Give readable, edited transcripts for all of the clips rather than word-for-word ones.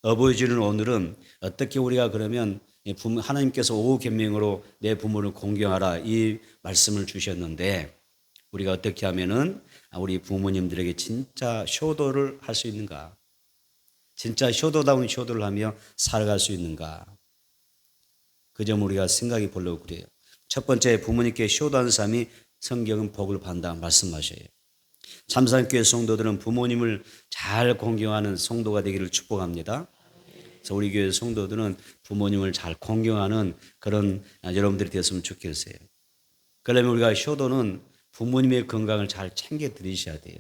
어버이 주는 오늘은 어떻게 우리가 그러면 하나님께서 오후 계명으로 내 부모를 공경하라 이 말씀을 주셨는데 우리가 어떻게 하면은 우리 부모님들에게 진짜 효도를 할 수 있는가? 진짜 효도다운 효도를 하며 살아갈 수 있는가? 그 점 우리가 생각해 보려고 그래요. 첫 번째 부모님께 효도하는 삶이 성경은 복을 받는다 말씀하셔요. 참사랑교회 성도들은 부모님을 잘 공경하는 성도가 되기를 축복합니다. 그래서 우리 교회 성도들은 부모님을 잘 공경하는 그런 여러분들이 되었으면 좋겠어요. 그러면 우리가 효도는 부모님의 건강을 잘 챙겨 드리셔야 돼요.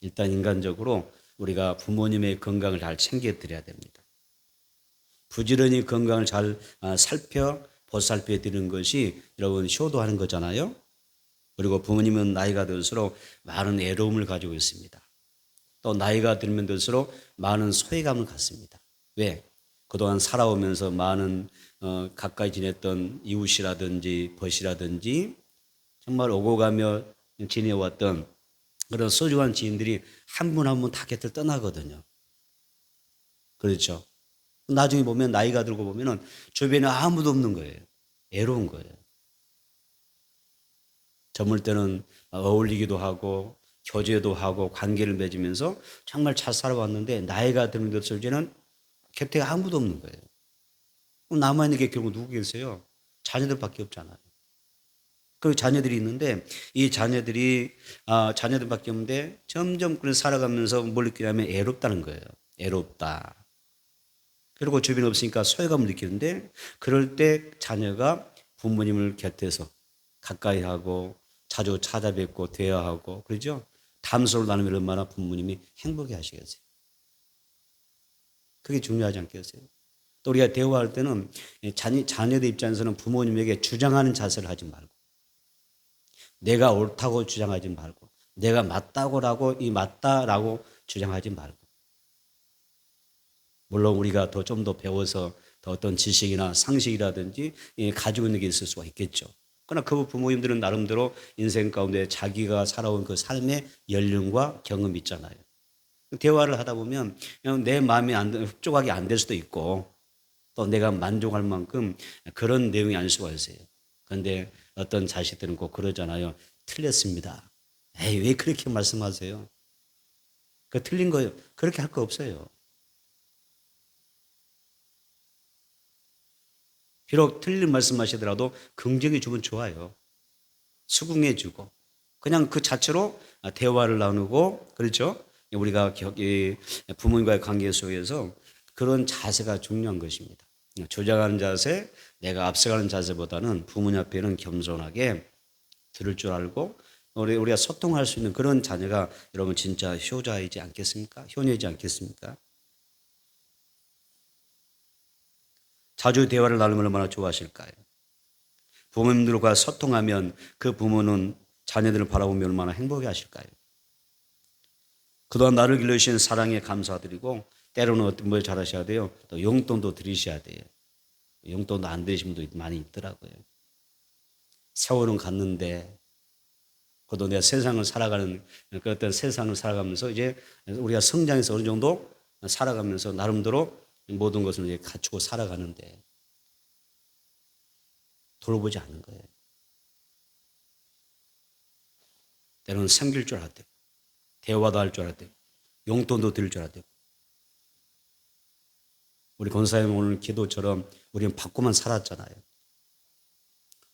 일단 인간적으로 우리가 부모님의 건강을 잘 챙겨 드려야 됩니다. 부지런히 건강을 잘 보살펴 드리는 것이 여러분 효도하는 거잖아요. 그리고 부모님은 나이가 들수록 많은 애로움을 가지고 있습니다. 또 나이가 들면 들수록 많은 소외감을 갖습니다. 왜? 그동안 살아오면서 많은 가까이 지냈던 이웃이라든지 벗이라든지 정말 오고 가며 지내왔던 그런 소중한 지인들이 한 분 한 분 다 곁을 떠나거든요. 그렇죠? 나중에 보면 나이가 들고 보면은 주변에 아무도 없는 거예요. 애로운 거예요. 젊을 때는 어울리기도 하고 교제도 하고 관계를 맺으면서 정말 잘 살아왔는데 나이가 드는 것을 이제는 곁에 아무도 없는 거예요. 남아있는 게 결국 누구 계세요? 자녀들밖에 없잖아요. 그 자녀들이 있는데 이 자녀들밖에 없는데 점점 그걸 살아가면서 뭘 느끼냐면 애롭다는 거예요. 애롭다. 그리고 주변에 없으니까 소외감을 느끼는데 그럴 때 자녀가 부모님을 곁에서 가까이 하고 자주 찾아뵙고 대화하고 그러죠. 담소를 나누면 얼마나 부모님이 행복해 하시겠어요. 그게 중요하지 않겠어요? 또 우리가 대화할 때는 자녀들 입장에서는 부모님에게 주장하는 자세를 하지 말고 내가 옳다고 주장하지 말고 내가 맞다고라고 맞다라고 주장하지 말고 물론 우리가 좀 더 배워서 더 어떤 지식이나 상식이라든지 가지고 있는 게 있을 수가 있겠죠. 그러나 그 부모님들은 나름대로 인생 가운데 자기가 살아온 그 삶의 연륜과 경험이 있잖아요. 대화를 하다 보면 그냥 내 마음이 흡족하게 안 될 수도 있고 또 내가 만족할 만큼 그런 내용이 아닐 수가 있어요. 그런데 어떤 자식들은 꼭 그러잖아요. 틀렸습니다. 에이, 왜 그렇게 말씀하세요? 그 틀린 거예요. 그렇게 할 거 없어요. 비록 틀린 말씀하시더라도 긍정해 주면 좋아요. 수긍해 주고 그냥 그 자체로 대화를 나누고 그렇죠? 우리가 부모님과의 관계 속에서 그런 자세가 중요한 것입니다. 조장하는 자세, 내가 앞서가는 자세보다는 부모님 앞에는 겸손하게 들을 줄 알고 우리가 소통할 수 있는 그런 자녀가 여러분 진짜 효자이지 않겠습니까? 효녀이지 않겠습니까? 자주 대화를 나누면 얼마나 좋아하실까요? 부모님들과 소통하면 그 부모는 자녀들을 바라보며 얼마나 행복해 하실까요? 그동안 나를 길러주신 사랑에 감사드리고 때로는 어떤 걸 잘하셔야 돼요. 또 용돈도 드리셔야 돼요. 용돈도 안 드리신 분도 많이 있더라고요. 세월은 갔는데 그도 내가 세상을 살아가는 그 어떤 세상을 살아가면서 이제 우리가 성장해서 어느 정도 살아가면서 나름대로 모든 것을 이제 갖추고 살아가는데 돌보지 않는 거예요. 때로는 섬길 줄 알았대요. 대화도 할 줄 알았대요. 용돈도 드릴 줄 알았대요. 우리 권사님 오늘 기도처럼 우리는 받고만 살았잖아요.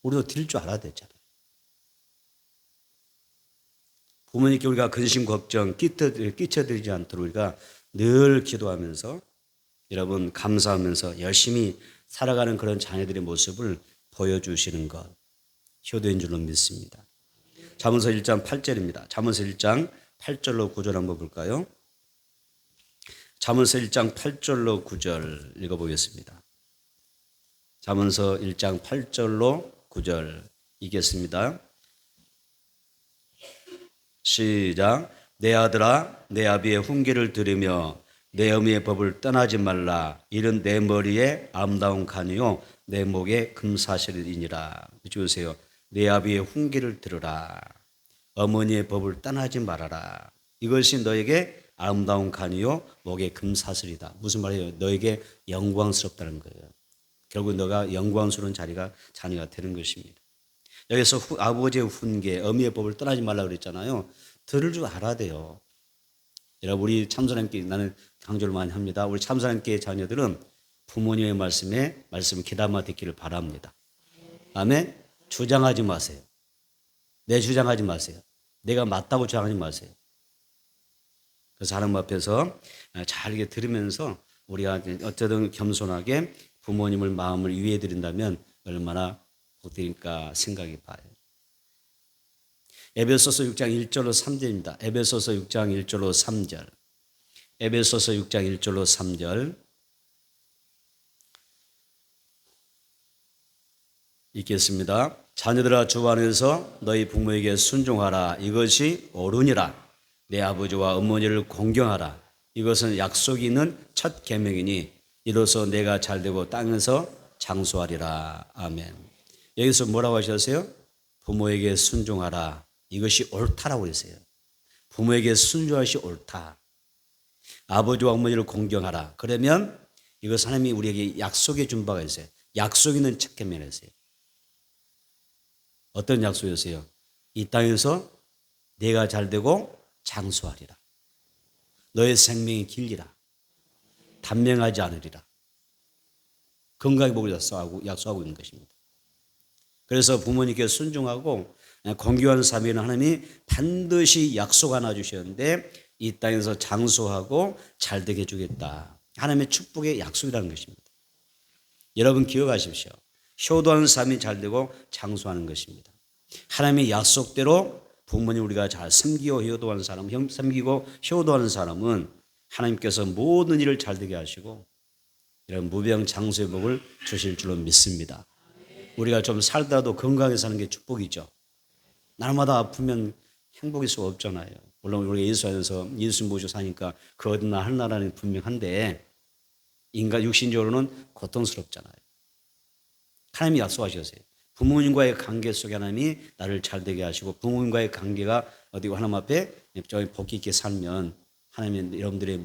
우리도 드릴 줄 알아야 되잖아요. 부모님께 우리가 근심 걱정 끼쳐드리지 않도록 우리가 늘 기도하면서 여러분 감사하면서 열심히 살아가는 그런 자녀들의 모습을 보여주시는 것 효도인 줄로 믿습니다. 잠언서 1장 8절입니다. 잠언서 1장 8절로 9절 한번 볼까요? 잠언서 1장 8절로 9절 읽어보겠습니다. 잠언서 1장 8절로 9절 읽겠습니다. 시작. 내 아들아 내 아비의 훈계를 들으며 내 어미의 법을 떠나지 말라. 이는 내 머리에 아름다운 간이요 내 목에 금사슬이니라. 주세요. 내 아비의 훈계를 들으라. 어머니의 법을 떠나지 말아라. 이것이 너에게 아름다운 간이요 목에 금사슬이다. 무슨 말이에요? 너에게 영광스럽다는 거예요. 결국 너가 영광스러운 자녀가 되는 것입니다. 여기서 아버지의 훈계, 어미의 법을 떠나지 말라고 그랬잖아요. 들을 줄 알아야 돼요. 여러분, 우리 참사랑교회, 나는 강조를 많이 합니다. 우리 참사랑교회 자녀들은 부모님의 말씀을 귀담아 듣기를 바랍니다. 아멘. 주장하지 마세요. 내 주장하지 마세요. 내가 맞다고 주장하지 마세요. 그래서 하나님 앞에서 잘 이렇게 들으면서 우리가 어쨌든 겸손하게 부모님을 마음을 위해 드린다면 얼마나 복되니까 생각이 봐요. 에베소서 6장 1절로 3절입니다. 에베소서 6장 1절로 3절. 에베소서 6장 1절로 3절. 읽겠습니다. 자녀들아, 주 안에서 너희 부모에게 순종하라. 이것이 옳으니라. 내 아버지와 어머니를 공경하라. 이것은 약속이 있는 첫 계명이니 이로써 내가 잘되고 땅에서 장수하리라. 아멘. 여기서 뭐라고 하셨어요? 부모에게 순종하라. 이것이 옳다라고 했어요. 부모에게 순종하시 옳다. 아버지와 어머니를 공경하라. 그러면 이것 하나님이 우리에게 약속해 준 바가 있어요. 약속 있는 첫 계명이었어요. 어떤 약속이었어요? 이 땅에서 내가 잘되고 장수하리라. 너의 생명이 길리라. 단명하지 않으리라. 건강의 복을 약속하고 있는 것입니다. 그래서 부모님께 순종하고 공경하는 삶에는 하나님이 반드시 약속 하나 주셨는데 이 땅에서 장수하고 잘되게 해주겠다. 하나님의 축복의 약속이라는 것입니다. 여러분 기억하십시오. 효도하는 삶이 잘되고 장수하는 것입니다. 하나님의 약속대로 부모님 우리가 잘 섬기고 효도하는 사람, 섬기고 효도하는 사람은 하나님께서 모든 일을 잘되게 하시고 이런 무병장수의 복을 주실 줄로 믿습니다. 우리가 좀 살다도 건강하게 사는 게 축복이죠. 날마다 아프면 행복일 수가 없잖아요. 물론 우리가 예수 안에서 예수 모시고 사니까 그 어느 날 하나라는 분명한데 인간 육신적으로는 고통스럽잖아요. 하나님이 약속하셨어요. 부모님과의 관계 속에 하나님이 나를 잘되게 하시고 부모님과의 관계가 어디고 하나님 앞에 복기 있게 살면 하나님이 여러분들의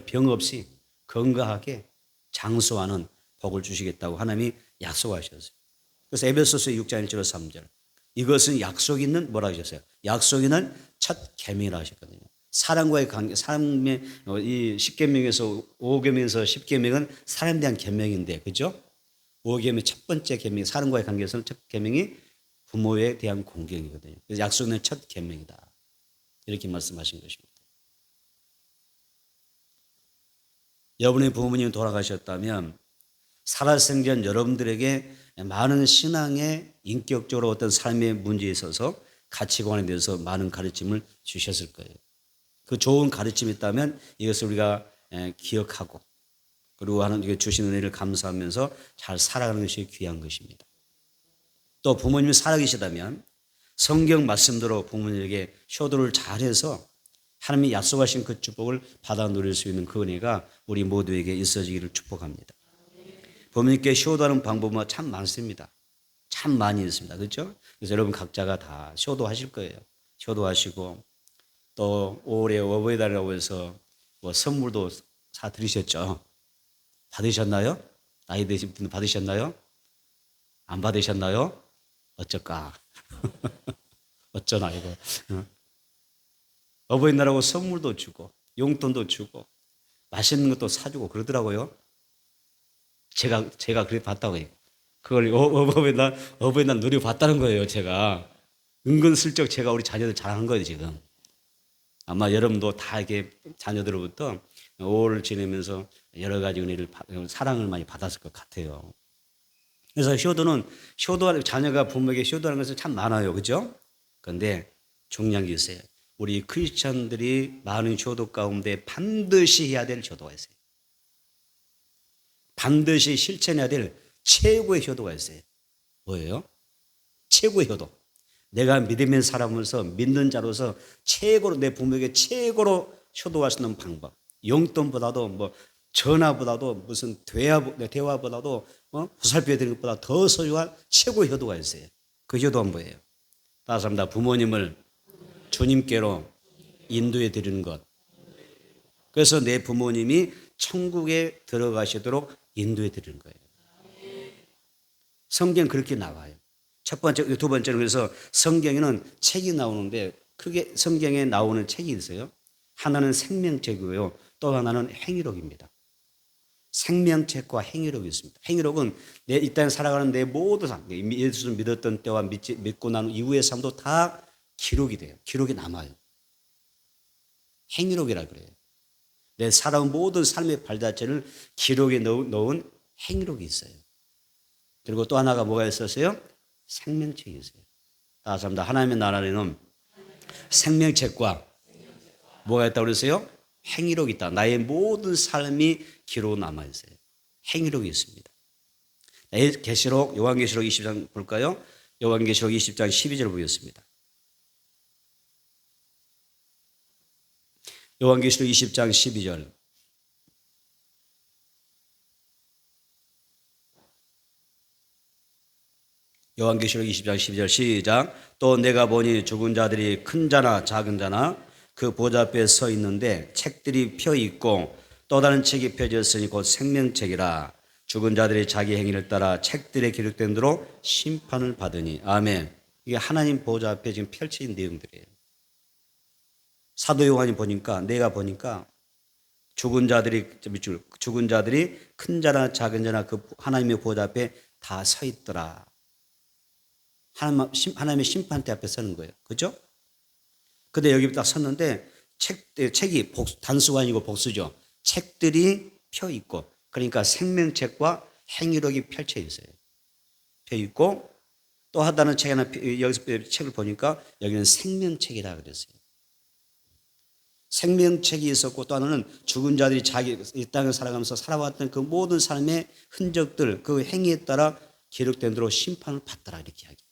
병 없이 건강하게 장수하는 복을 주시겠다고 하나님이 약속하셨어요. 그래서 에베소서 6장 1절 3절 이것은 약속 있는 뭐라고 하셨어요? 약속 있는 첫 계명이라고 하셨거든요. 사람과의 관계, 사람의 이 10계명에서 5계명에서 10계명은 사람에 대한 계명인데, 그죠? 5계명의 첫 번째 계명, 사람과의 관계에서는 첫 계명이 부모에 대한 공경이거든요. 그래서 약속은 첫 계명이다. 이렇게 말씀하신 것입니다. 여러분의 부모님이 돌아가셨다면 살아생전 여러분들에게 많은 신앙의 인격적으로 어떤 삶의 문제에 있어서 가치관에 대해서 많은 가르침을 주셨을 거예요. 그 좋은 가르침이 있다면 이것을 우리가 기억하고 그리고 하나님께 주신 은혜를 감사하면서 잘 살아가는 것이 귀한 것입니다. 또 부모님이 살아계시다면 성경 말씀대로 부모님에게 효도를 잘해서 하나님이 약속하신 그 축복을 받아 누릴 수 있는 그 은혜가 우리 모두에게 있어지기를 축복합니다. 부모님께 효도하는 방법은 참 많습니다. 참 많이 있습니다. 그렇죠? 그래서 여러분 각자가 다 효도하실 거예요. 효도하시고 또 올해 어버이날이라고 해서 뭐 선물도 사드리셨죠. 받으셨나요? 나이 드신 분 받으셨나요? 안 받으셨나요? 어쩔까? 어쩌나 이거. 어버이날하고 선물도 주고 용돈도 주고 맛있는 것도 사주고 그러더라고요. 제가 그렇게 봤다고 해요. 그걸 어버이날 누려봤다는 거예요. 제가 은근슬쩍 제가 우리 자녀들 자랑한 거예요. 지금 아마 여러분도 다 이게 자녀들로부터 5월을 지내면서 여러 가지 은혜를 사랑을 많이 받았을 것 같아요. 그래서 자녀가 부모에게 효도하는 것은 참 많아요. 그죠? 그런데 중요한 게 있어요. 우리 크리스천들이 많은 효도 가운데 반드시 해야 될 효도가 있어요. 반드시 실천해야 될 최고의 효도가 있어요. 뭐예요? 최고의 효도. 내가 믿음의 사람으로서 믿는 자로서 최고로 내 부모에게 최고로 효도할 수 있는 방법. 용돈보다도 뭐 전화보다도 무슨 대화보다도 보살펴 드리는 것보다 더 소중한 최고의 효도가 있어요. 그 효도는 뭐예요? 다시 한번 부모님을 주님께로 인도해 드리는 것. 그래서 내 부모님이 천국에 들어가시도록 인도해 드리는 거예요. 성경 그렇게 나와요. 첫 번째, 두 번째는 그래서 성경에는 책이 나오는데 크게 성경에 나오는 책이 있어요. 하나는 생명책이고요. 또 하나는 행위록입니다. 생명책과 행위록이 있습니다. 행위록은 이 땅에 살아가는 내 모든 삶, 예수를 믿었던 때와 믿고 난 이후의 삶도 다 기록이 돼요. 기록이 남아요. 행위록이라 그래요. 내 살아온 모든 삶의 발자취를 기록에 넣은 행위록이 있어요. 그리고 또 하나가 뭐가 있었어요? 생명책이 있어요. 다시 한번 하나님의 나라에는 생명책과 뭐가 있다고 그랬어요? 행위록이 있다. 나의 모든 삶이 기록 남아 있어요. 행위록이 있습니다. 계시록 요한계시록 20장 볼까요? 요한계시록 20장 12절 보겠습니다. 요한계시록 20장 12절. 요한계시록 20장 12절 시작. 또 내가 보니 죽은 자들이 큰 자나 작은 자나 그 보좌 앞에 서 있는데 책들이 펴 있고 또 다른 책이 펴졌으니 곧 생명책이라. 죽은 자들이 자기 행위를 따라 책들에 기록된 대로 심판을 받으니. 아멘. 이게 하나님 보좌 앞에 지금 펼쳐진 내용들이에요. 사도 요한이 보니까 내가 보니까 죽은 자들이 큰 자나 작은 자나 그 하나님의 보좌 앞에 다 서 있더라. 하나님의 심판대 앞에 서는 거예요. 그죠? 근데 여기 딱 섰는데 책이 단수가 아니고 복수죠. 책들이 펴 있고 그러니까 생명책과 행위록이 펼쳐 있어요. 펴 있고 또 하나는 책 하나 여기서 책을 보니까 여기는 생명책이라 그랬어요. 생명책이 있었고 또 하나는 죽은 자들이 자기 이 땅을 살아가면서 살아왔던 그 모든 삶의 흔적들 그 행위에 따라 기록된 대로 심판을 받더라 이렇게 이야기해요.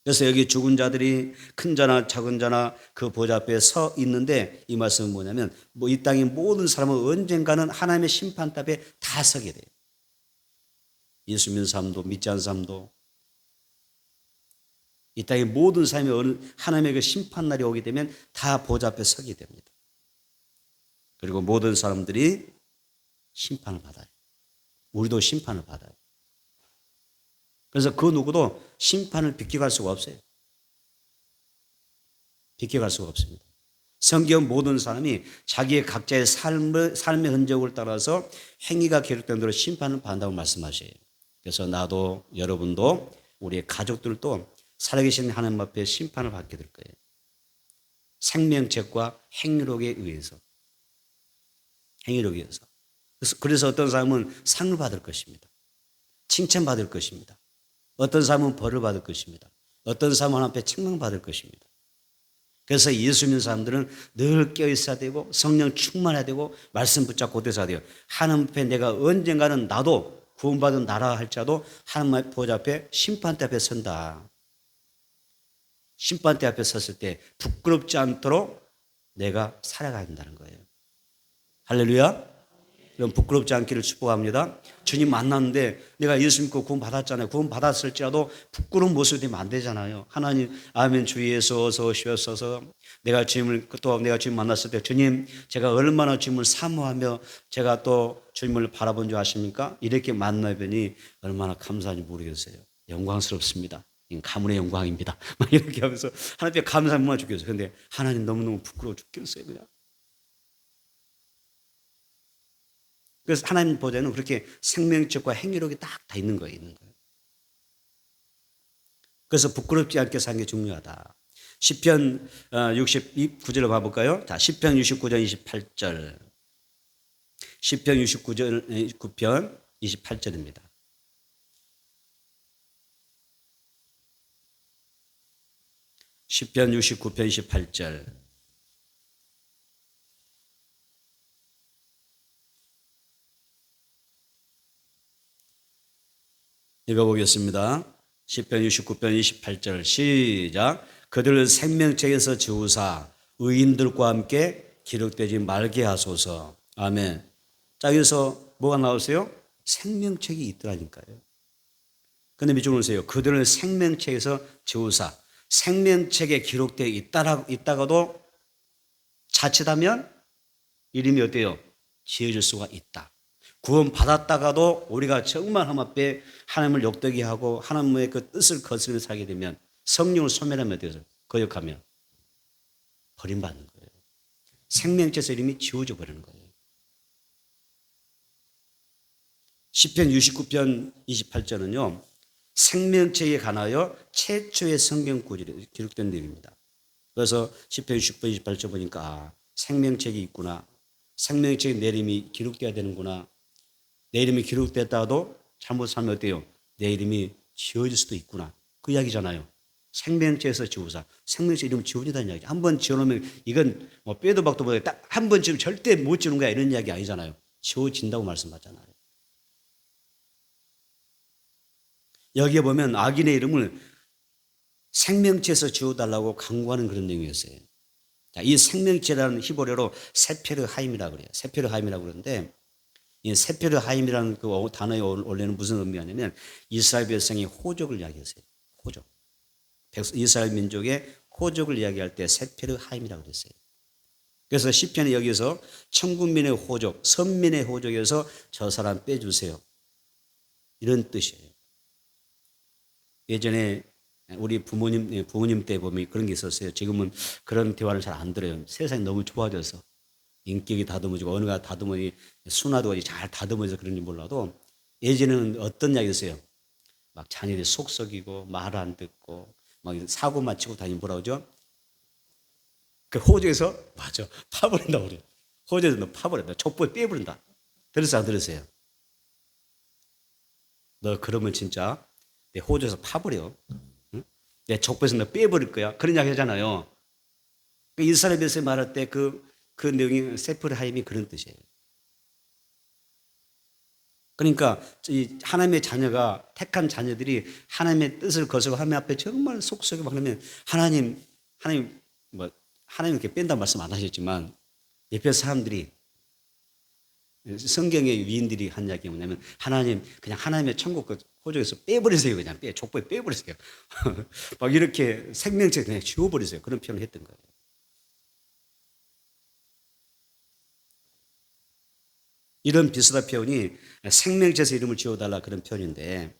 그래서 여기 죽은 자들이 큰 자나 작은 자나 그 보좌 앞에 서 있는데 이 말씀은 뭐냐면 이 땅의 모든 사람은 언젠가는 하나님의 심판대 앞에 다 서게 돼요. 예수 믿는 사람도 믿지 않는 사람도 이 땅의 모든 사람이 하나님의 그 심판날이 오게 되면 다 보좌 앞에 서게 됩니다. 그리고 모든 사람들이 심판을 받아요. 우리도 심판을 받아요. 그래서 그 누구도 심판을 비껴갈 수가 없어요. 비껴갈 수가 없습니다. 성경 모든 사람이 자기의 각자의 삶의 흔적을 따라서 행위가 기록된 대로 심판을 받는다고 말씀하셔요. 그래서 나도 여러분도 우리의 가족들도 살아계신 하나님 앞에 심판을 받게 될 거예요. 생명책과 행위록에 의해서. 행위록에 의해서. 그래서 어떤 사람은 상을 받을 것입니다. 칭찬받을 것입니다. 어떤 사람은 벌을 받을 것입니다. 어떤 사람은 하나님 앞에 책망받을 것입니다. 그래서 예수 믿는 사람들은 늘 깨어있어야 되고 성령 충만해야 되고 말씀 붙잡고 있어야 돼요. 하나님 앞에 내가 언젠가는 나도 구원받은 나라 할지라도 하나님 보좌 앞에 심판대 앞에 선다. 심판대 앞에 섰을 때 부끄럽지 않도록 내가 살아가야 된다는 거예요. 할렐루야. 여러분 부끄럽지 않기를 축복합니다. 주님 만났는데 내가 예수 믿고 구원 받았잖아요. 구원 받았을지라도 부끄러운 모습이 되면 안 되잖아요. 하나님 아멘 주 예수 어서 오시옵소서. 내가 주님 만났을 때 주님 제가 얼마나 주님을 사모하며 제가 또 주님을 바라본 줄 아십니까? 이렇게 만나뵈니 얼마나 감사한지 모르겠어요. 영광스럽습니다. 가문의 영광입니다. 막 이렇게 하면서 하나님께 감사만 죽겠어요. 그런데 하나님 너무너무 부끄러워 죽겠어요. 그냥. 그래서 하나님 보좌에는 그렇게 생명책과 행위록이 딱 다 있는 거예요. 그래서 부끄럽지 않게 사는 게 중요하다. 시편 69절을 봐볼까요? 자, 시편 69편 28절. 시편 9편 28절입니다. 시편 69편 28절. 읽어보겠습니다. 시편 69편 28절 시작. 그들을 생명책에서 지우사 의인들과 함께 기록되지 말게 하소서. 아멘. 자, 여기서 뭐가 나오세요? 생명책이 있더라니까요. 근데 밑줄 보세요. 그들을 생명책에서 지우사 생명책에 기록되어 있다가도 자칫하면 이름이 어때요? 지어질 수가 있다. 구원 받았다가도 우리가 정말 하나님 앞에 하나님을 욕되게 하고 하나님의 그 뜻을 거스르며 살게 되면, 성령을 소멸하면 어때요? 거역하면 버림받는 거예요. 생명책에서 이름이 지워져 버리는 거예요. 시편 69편 28절은요, 생명책에 관하여 최초의 성경 구절이 기록된 내용입니다. 그래서 시편 69편 28절 보니까 생명책이 있구나. 생명책에 내 이름이 기록돼야 되는구나. 내 이름이 기록됐다가도 잘못 살면 어때요? 내 이름이 지워질 수도 있구나. 그 이야기잖아요. 생명책에서 지우사. 생명책 이름 지워진다는 이야기. 한 번 지워놓으면 이건 뭐 빼도 박도 못해. 딱 한 번 지우면 절대 못 지우는 거야. 이런 이야기 아니잖아요. 지워진다고 말씀하잖아요. 여기에 보면 악인의 이름을 생명책에서 지워달라고 강구하는 그런 내용이었어요. 자, 이 생명책이라는 히브리어로 세페르 하임이라고 그래요. 세페르 하임이라고 그러는데, 이 세페르 하임이라는 그 단어의 원래는 무슨 의미냐면 이스라엘 백성의 호적을 이야기했어요. 호적. 이스라엘 민족의 호적을 이야기할 때 세페르 하임이라고 그랬어요. 그래서 시편에 여기서 천국민의 호적, 선민의 호적에서 저 사람 빼주세요. 이런 뜻이에요. 예전에 우리 부모님 때 보면 그런 게 있었어요. 지금은 그런 대화를 잘 안 들어요. 세상이 너무 좁아져서 인격이 다듬어지고 언어가 다듬어지, 순화도 잘 다듬어져서 그런지 몰라도, 예전에는 어떤 이야기였어요? 막 자녀들이 속썩이고 말 안 듣고 막 사고 맞히고 다니면 뭐라 그러죠? 그 호적에서 맞아 파버린다고 그래요. 호적에서 너 파버린다. 족보에 빼버린다. 들었어요? 안 들었어요? 너 그러면 진짜 내 호적에서 파버려. 응? 내 족보에서 너 빼버릴 거야. 그런 이야기 하잖아요. 그 이스라엘 백성이 말할 때 그 내용이 세페르 하임이 그런 뜻이에요. 그러니까 이 하나님의 자녀가, 택한 자녀들이 하나님의 뜻을 거스르고 하나님 앞에 정말 속썩이고 하면 하나님 이렇게 뺀다는 말씀 안 하셨지만, 옆에 사람들이, 성경의 위인들이 한 이야기가 뭐냐면, 하나님 그냥 하나님의 천국 그 호적에서 빼버리세요. 그냥 족보에 빼버리세요. 막 이렇게 생명체 그냥 지워버리세요. 그런 표현을 했던 거예요. 이런 비슷한 표현이 생명책에서 이름을 지워달라 그런 표현인데,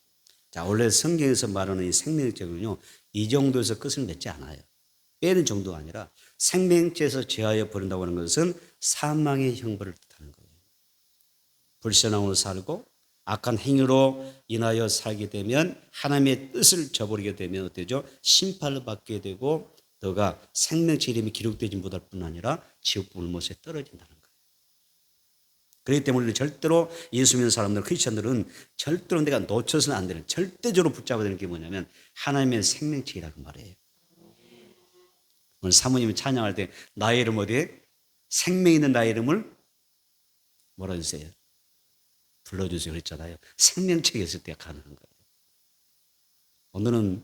자, 원래 성경에서 말하는 이 생명책은요, 이 정도에서 끝을 맺지 않아요. 빼는 정도가 아니라 생명책에서 제하여 버린다고 하는 것은 사망의 형벌을 뜻하는 거예요. 불신앙으로 살고 악한 행위로 인하여 살게 되면, 하나님의 뜻을 저버리게 되면 어때죠? 심판을 받게 되고, 너가 생명책 이름이 기록되지 못할 뿐 아니라 지옥 불못에 떨어진다는 거예요. 그렇기 때문에 우리는 절대로 예수 믿는 사람들, 크리스천들은 절대로 내가 놓쳐서는 안 되는, 절대적으로 붙잡아야 되는 게 뭐냐면 하나님의 생명책이라고 말해요. 오늘 사모님이 찬양할 때 나의 이름 어디에? 생명 있는 나의 이름을 뭐라 주세요? 불러주세요 그랬잖아요. 생명책에 있을 때 가능한 거예요. 오늘은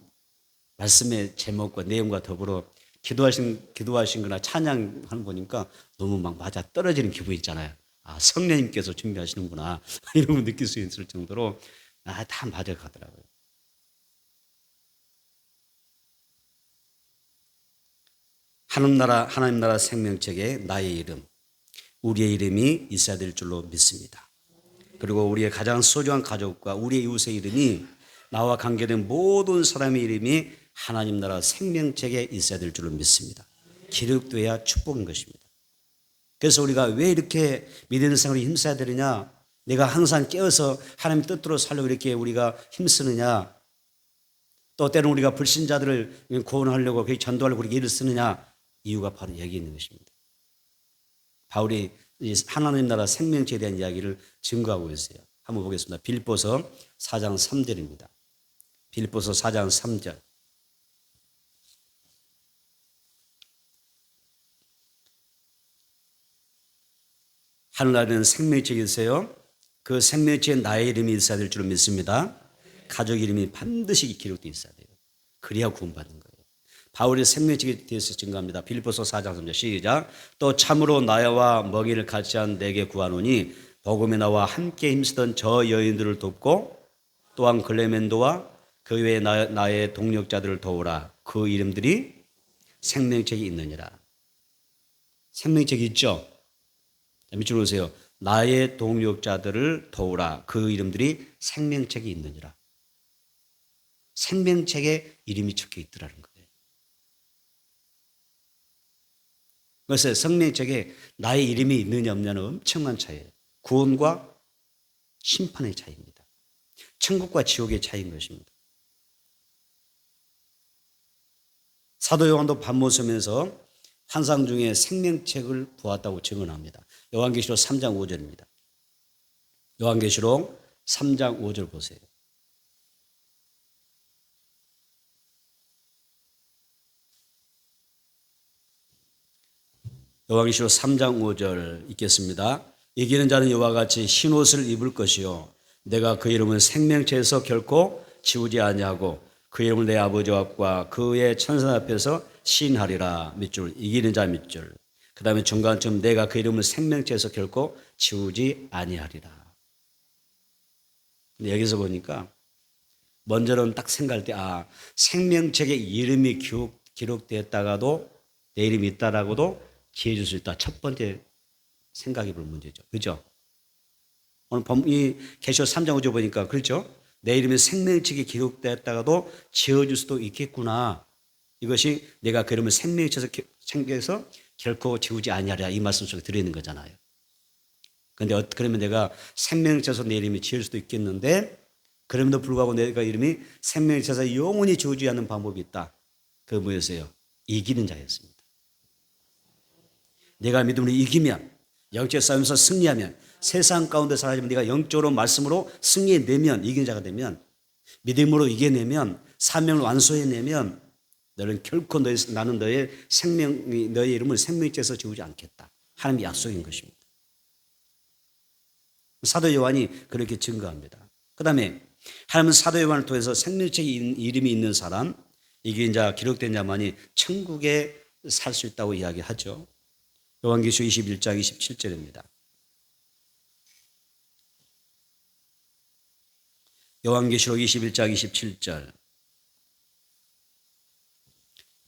말씀의 제목과 내용과 더불어 기도하신 거나 찬양하는 거 보니까 너무 막 맞아 떨어지는 기분이 있잖아요. 아, 성령님께서 준비하시는구나 이런 걸 느낄 수 있을 정도로 다 맞아가더라고요. 하나님 나라 생명책에 나의 이름, 우리의 이름이 있어야 될 줄로 믿습니다. 그리고 우리의 가장 소중한 가족과 우리의 이웃의 이름이, 나와 관계된 모든 사람의 이름이 하나님 나라 생명책에 있어야 될 줄로 믿습니다. 기록돼야 축복인 것입니다. 그래서 우리가 왜 이렇게 믿는 생활에 힘써야 되느냐, 내가 항상 깨어서 하나님 뜻대로 살려고 이렇게 우리가 힘쓰느냐, 또 때로는 우리가 불신자들을 구원하려고 전도하려고 그렇게 일을 쓰느냐, 이유가 바로 여기 있는 것입니다. 바울이 하나님 나라 생명체에 대한 이야기를 증거하고 있어요. 한번 보겠습니다. 빌립보서 4장 3절입니다. 빌립보서 4장 3절. 하늘나라는 생명책이 있어요. 그 생명책에 나의 이름이 있어야 될 줄 믿습니다. 가족 이름이 반드시 기록되어 있어야 돼요. 그래야 구원받는 거예요. 바울의 생명책에 대해서 증거합니다. 빌립보서 4장 3절 시작. 또 참으로 나와 먹이를 같이 한 내게 구하노니 복음에 나와 함께 힘쓰던 저 여인들을 돕고 또한 글레멘도와 그 외에 나의 동력자들을 도우라. 그 이름들이 생명책에 있느니라. 생명책이 있죠. 밑으로 보세요. 나의 동역자들을 도우라. 그 이름들이 생명책에 있느니라. 생명책에 이름이 적혀 있더라는 거예요. 그래서 생명책에 나의 이름이 있느냐 없느냐는 엄청난 차이예요. 구원과 심판의 차이입니다. 천국과 지옥의 차이인 것입니다. 사도 요한도 밤모섬에서 환상 중에 생명책을 보았다고 증언합니다. 요한계시록 3장 5절입니다. 요한계시록 3장 5절 보세요. 요한계시록 3장 5절 읽겠습니다. 이기는 자는 이와 같이 흰옷을 입을 것이요 내가 그 이름을 생명책에서 결코 지우지 아니하고 그 이름을 내 아버지 앞과 그의 천사 앞에서 시인하리라. 밑줄 이기는 자 밑줄. 그 다음에 중간쯤 내가 그 이름을 생명책에서 결코 지우지 아니하리라. 근데 여기서 보니까 먼저는 딱 생각할 때 생명책에 이름이 기록되었다가도 내 이름이 있다라고도 지어줄 수 있다. 첫 번째 생각해 볼 문제죠. 그죠? 오늘 이 계시록 3장 5절 보니까 그렇죠? 내 이름이 생명책에 기록되었다가도 지어줄 수도 있겠구나. 이것이 내가 그 이름을 생명책에서 결코 지우지 아니하리라 이 말씀 속에 들어있는 거잖아요. 그런데 그러면 내가 생명책에서 내 이름이 지을 수도 있겠는데 그럼에도 불구하고 내가 이름이 생명책에서 영원히 지우지 않는 방법이 있다. 그게 뭐였어요? 이기는 자였습니다. 내가 믿음으로 이기면 영적 싸움에서 승리하면 세상 가운데 살아지면 네가 영적으로 말씀으로 승리해내면 이기는 자가 되면 믿음으로 이겨내면 사명을 완수해내면 너는 결코 나는 너의 이름을 생명책에서 지우지 않겠다. 하나님의 약속인 것입니다. 사도 요한이 그렇게 증거합니다. 그 다음에 하나님은 사도 요한을 통해서 생명책에 이름이 있는 사람, 이긴 자, 기록된 자만이 천국에 살 수 있다고 이야기하죠. 요한계시록 21장 27절입니다. 요한계시록 21장 27절.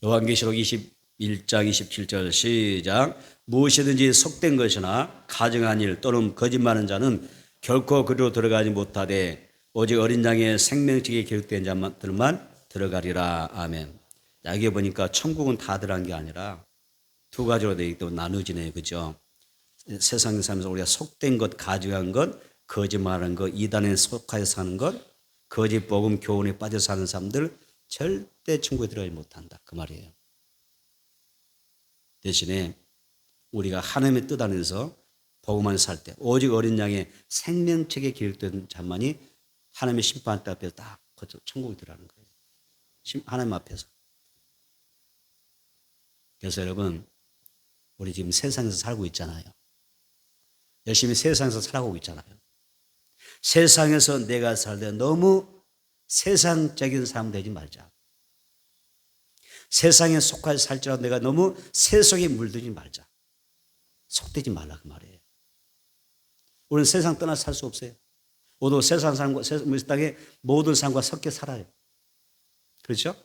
요한계시록 21장 27절 시작. 무엇이든지 속된 것이나 가증한 일 또는 거짓말하는 자는 결코 그리로 들어가지 못하되 오직 어린 양의 생명책에 기록된 자들만 들어가리라. 아멘. 여기 보니까 천국은 다 들어간 게 아니라 두 가지로 되어 있고 나누지네요. 그죠? 세상에 살면서 우리가 속된 것, 가증한 것, 거짓말하는 것, 이단에 속하여 사는 것, 거짓 복음 교훈에 빠져 사는 사람들 절대 천국에 들어가지 못한다. 그 말이에요. 대신에 우리가 하나님의 뜻 안에서 복음 안에 살 때 오직 어린 양의 생명책에 기록된 자만이 하나님의 심판 앞에서 딱 천국에 들어가는 거예요. 하나님 앞에서. 그래서 여러분 우리 지금 세상에서 살고 있잖아요. 열심히 세상에서 살아가고 있잖아요. 세상에서 내가 살 때 너무 세상적인 사람 되지 말자. 세상에 속하여 살지라도 내가 너무 세속에 물들지 말자. 속되지 말라 그 말이에요. 우리는 세상 떠나 살 수 없어요. 모두 세상 삶과 땅의 모든 삶과 섞여 살아요. 그렇죠?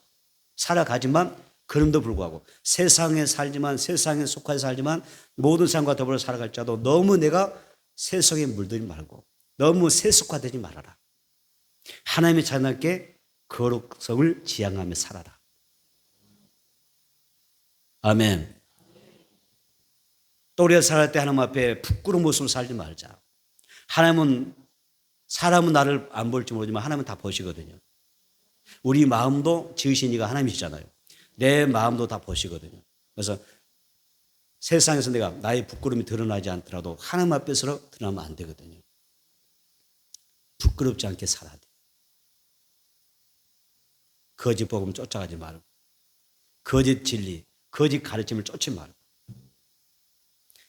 살아가지만 그럼도 불구하고 세상에 살지만 세상에 속하여 살지만 모든 삶과 더불어 살아갈 자도 너무 내가 세속에 물들지 말고 너무 세속화되지 말아라. 하나님의 자녀께 거룩성을 지향하며 살아라. 아멘. 또 우리가 살아갈 때 하나님 앞에 부끄러운 모습으로 살지 말자. 사람은 나를 안 볼지 모르지만 하나님은 다 보시거든요. 우리 마음도 지으신 이가 하나님이시잖아요. 내 마음도 다 보시거든요. 그래서 세상에서 내가 나의 부끄러움이 드러나지 않더라도 하나님 앞에서 드러나면 안 되거든요. 부끄럽지 않게 살아야 돼. 거짓 복음 쫓아가지 말고 거짓 진리, 거짓 가르침을 쫓지 말고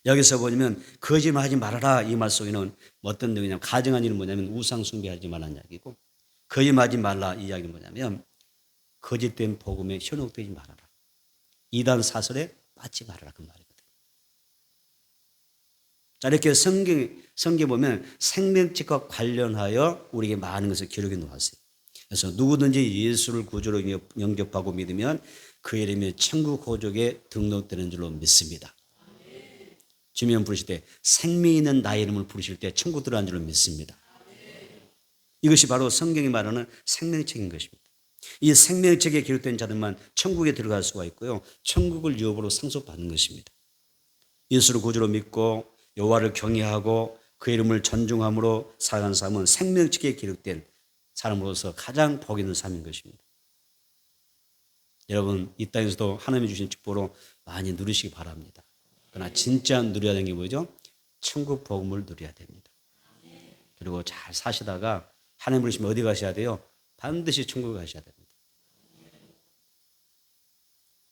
여기서 보면 거짓말하지 말아라 이 말 속에는 어떤 내용이냐면 가정한 일은 뭐냐면 우상 숭배하지 말라는 이야기고 거짓말하지 말라 이 이야기는 뭐냐면 거짓된 복음에 현혹되지 말아라. 이단 사설에 빠지지 말아라 그 말이거든요. 자 이렇게 성경에 보면 생명책과 관련하여 우리에게 많은 것을 기록해 놓았어요. 그래서 누구든지 예수를 구주로 영접하고 믿으면 그 이름이 천국 호족에 등록되는 줄로 믿습니다. 주님 부르실 때 생명 있는 나의 이름을 부르실 때 천국 들어간 줄로 믿습니다. 이것이 바로 성경이 말하는 생명책인 것입니다. 이 생명책에 기록된 자들만 천국에 들어갈 수가 있고요. 천국을 유업으로 상속받는 것입니다. 예수를 구주로 믿고 여호와를 경외하고 그 이름을 존중함으로 살아가는 삶은 생명책에 기록된 사람으로서 가장 복 있는 삶인 것입니다. 여러분 이 땅에서도 하나님이 주신 축복으로 많이 누리시기 바랍니다. 그러나 진짜 누려야 되는 게 뭐죠? 천국 복음을 누려야 됩니다. 그리고 잘 사시다가 하나님 부르시면 어디 가셔야 돼요? 반드시 천국에 가셔야 됩니다.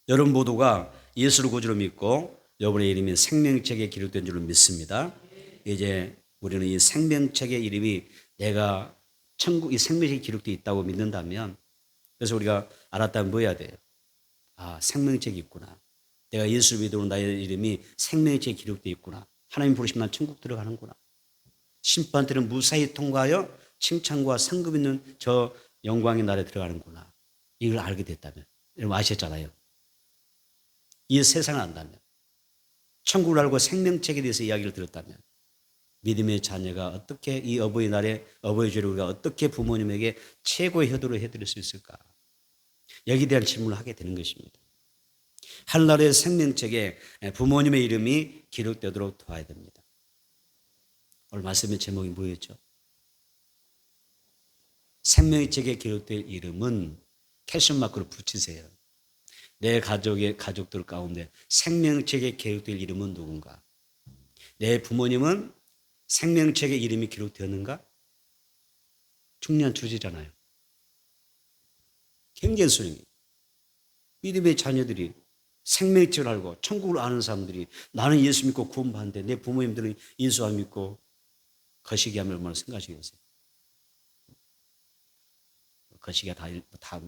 여러분 모두가 예수를 구주로 믿고 여러분의 이름이 생명책에 기록된 줄로 믿습니다. 이제 우리는 이 생명책의 이름이 내가 천국 이 생명책에 기록되어 있다고 믿는다면 그래서 우리가 알았다면 뭐 해야 돼요? 아, 생명책이 있구나. 내가 예수를 믿으로 나의 이름이 생명책에 기록되어 있구나. 하나님 부르시면 난 천국 들어가는구나. 심판때는 무사히 통과하여 칭찬과 상급 있는 저 영광의 날에 들어가는구나. 이걸 알게 됐다면 여러분 아셨잖아요. 이 세상을 안다면 천국을 알고 생명책에 대해서 이야기를 들었다면 믿음의 자녀가 어떻게 이 어버이날에 어버이주일에 우리가 어떻게 부모님에게 최고의 효도를 해드릴 수 있을까? 여기에 대한 질문을 하게 되는 것입니다. 하늘나라의 생명책에 부모님의 이름이 기록되도록 도와야 됩니다. 오늘 말씀의 제목이 뭐였죠? 생명책에 기록될 이름은 캐션마크로 붙이세요. 내 가족들 가운데 생명책에 기록될 이름은 누군가? 내 부모님은 생명책에 이름이 기록되었는가? 중요한 주제잖아요. 굉장히 소중해요. 믿음의 자녀들이 생명책을 알고 천국을 아는 사람들이 나는 예수 믿고 구원받는데 내 부모님들은 예수 안 믿고 거시기하면 얼마나 생각하시겠어요? 거시기가 다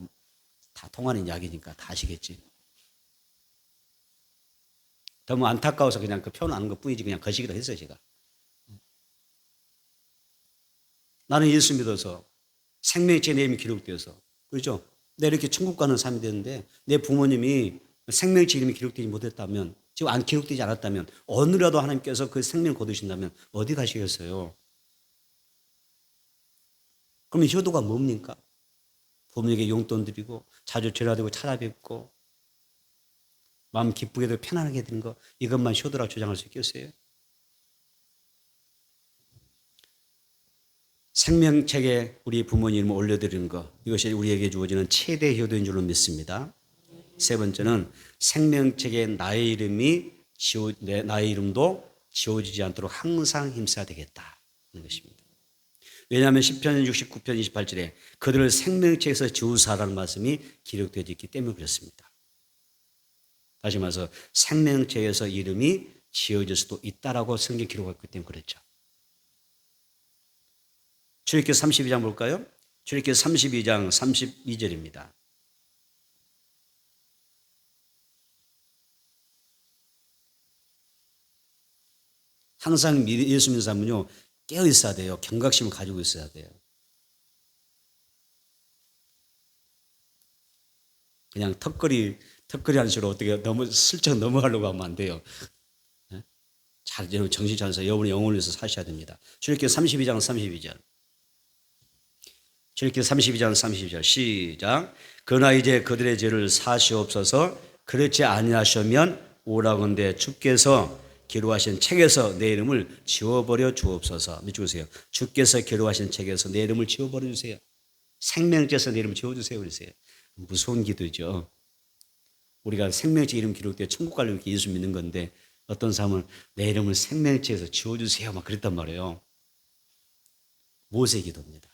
통하는 이야기니까 다 아시겠지. 너무 안타까워서 그냥 그 표현 아는 것 뿐이지 그냥 거시기도 했어요 제가. 나는 예수 믿어서 생명책에 내 이름이 기록되어서 그렇죠? 내가 이렇게 천국 가는 삶이 되는데 내 부모님이 생명책 이름이 기록되지 못했다면 지금 안 기록되지 않았다면 오늘이라도 하나님께서 그 생명을 거두신다면 어디 가시겠어요? 그러면 효도가 뭡니까? 부모에게 용돈 드리고 자주 전화드리고 찾아뵙고 마음 기쁘게 되고 편안하게 되는 거 이것만 효도라고 주장할 수 있겠어요? 생명책에 우리 부모님을 올려드리는 것 이것이 우리에게 주어지는 최대 효도인 줄로 믿습니다. 세 번째는 생명책에 나의 이름도 지워지지 않도록 항상 힘써야 되겠다 하는 것입니다. 왜냐하면 시편 69편 28절에 그들을 생명책에서 지우사라는 말씀이 기록되어 있기 때문에 그렇습니다. 다시 말해서 생명책에서 이름이 지워질 수도 있다라고 성경 기록했기 때문에 그렇죠. 출애굽기 32장 볼까요? 출애굽기 32장 32절입니다. 항상 예수 믿는 사람은요 깨어 있어야 돼요. 경각심을 가지고 있어야 돼요. 그냥 턱걸이 하는 식으로 어떻게 슬쩍 넘어가려고 하면 안 돼요. 잘 정신 차려서 여러분의 영혼을 위해서 사셔야 됩니다. 출애굽기 32장 32절. 출애굽기 32장 32절 시작. 그러나 이제 그들의 죄를 사시옵소서. 그렇지 아니하시면 오라건대 주께서 기록하신 책에서 내 이름을 지워버려 주옵소서. 믿으세요. 주께서 기록하신 책에서 내 이름을 지워버려 주세요. 생명책에서 내 이름을 지워주세요. 그러세요. 무서운 기도죠. 우리가 생명책 이름 기록되어 천국 가려고 예수 믿는 건데 어떤 사람은 내 이름을 생명책에서 지워주세요 막 그랬단 말이에요. 모세의 기도입니다.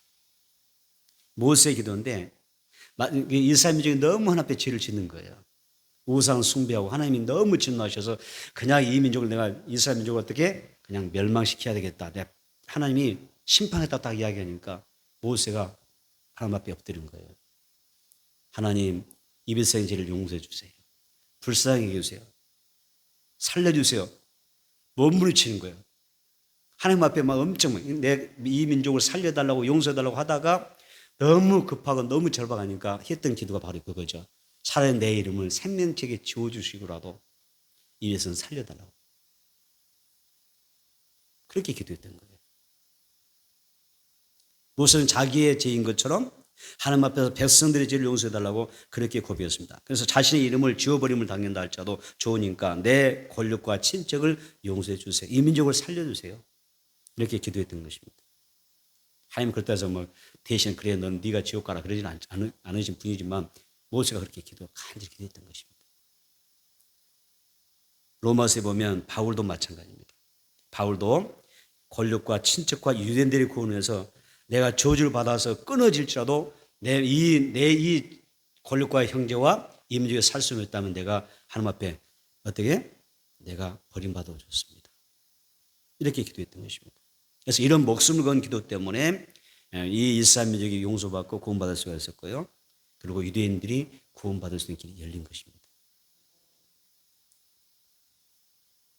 모세의 기도인데 이스라엘 중에 너무 하나님께 죄를 짓는 거예요. 우상 숭배하고 하나님이 너무 진노하셔서 그냥 이 민족을 내가 이스라엘 민족을 어떻게 그냥 멸망시켜야 되겠다. 내가 하나님이 심판했다 딱 이야기하니까 모세가 하나님 앞에 엎드린 거예요. 하나님 이 백성의 죄를 용서해 주세요. 불쌍히 해주세요. 살려주세요. 몸부림치는 거예요. 하나님 앞에 막 엄청 이 민족을 살려달라고 용서해달라고 하다가 너무 급하고 너무 절박하니까 했던 기도가 바로 그거죠. 차라리 내 이름을 생명책에 지워주시고라도 이 백성 살려달라고. 그렇게 기도했던 거예요. 무슨 자기의 죄인 것처럼 하나님 앞에서 백성들의 죄를 용서해달라고 그렇게 고백했습니다. 그래서 자신의 이름을 지워버림을 당한다 할지라도 좋으니까 내 권력과 친척을 용서해 주세요. 이 민족을 살려주세요. 이렇게 기도했던 것입니다. 하나님 그렇다 해서 뭐 대신 그래 넌 네가 지옥 가라 그러진 않으신 분이지만 모세가 그렇게 간절히 기도했던 것입니다. 로마서에 보면 바울도 마찬가지입니다. 바울도 권력과 친척과 유대인들의 구원에서 내가 저주를 받아서 끊어질지라도 내 이 권력과 형제와 이 민족에 살 수 있다면 내가 하나님 앞에 어떻게 내가 버림받아 줬습니다. 이렇게 기도했던 것입니다. 그래서 이런 목숨을 건 기도 때문에 이 이스라엘 민족이 용서받고 구원받을 수가 있었고요. 그리고 유대인들이 구원받을 수 있는 길이 열린 것입니다.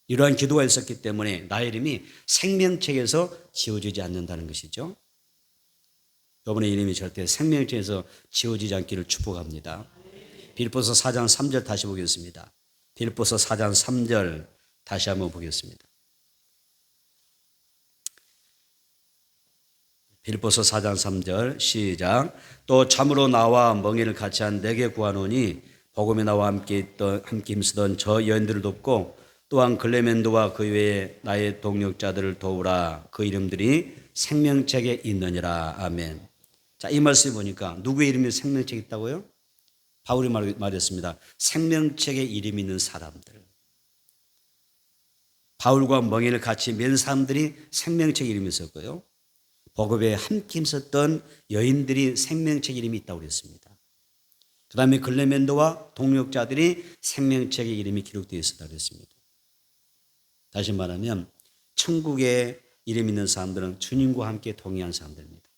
이러한 기도가 있었기 때문에 나의 이름이 생명책에서 지워지지 않는다는 것이죠. 여러분의 이름이 절대 생명책에서 지워지지 않기를 축복합니다. 빌립보서 4장 3절 다시 보겠습니다. 빌립보서 4장 3절 다시 한번 보겠습니다. 빌립보서 4장 3절 시작. 또 참으로 나와 멍에를 같이 한 내게 구하노니 복음에 나와 함께 힘쓰던 저 여인들을 돕고 또한 글레멘도와 그 외에 나의 동력자들을 도우라. 그 이름들이 생명책에 있느니라. 아멘. 자, 이 말씀 보니까 누구의 이름이 생명책에 있다고요? 바울이 말했습니다. 생명책에 이름 있는 사람들. 바울과 멍에를 같이 맨 사람들이 생명책에 이름이 있었고요. 복음에 함께 있었던 여인들이 생명책 이름이 있다고 그랬습니다. 그 다음에 글레멘도와 동력자들이 생명책에 이름이 기록되어 있었다고 그랬습니다. 다시 말하면 천국에 이름 있는 사람들은 주님과 함께 동의한 사람들입니다.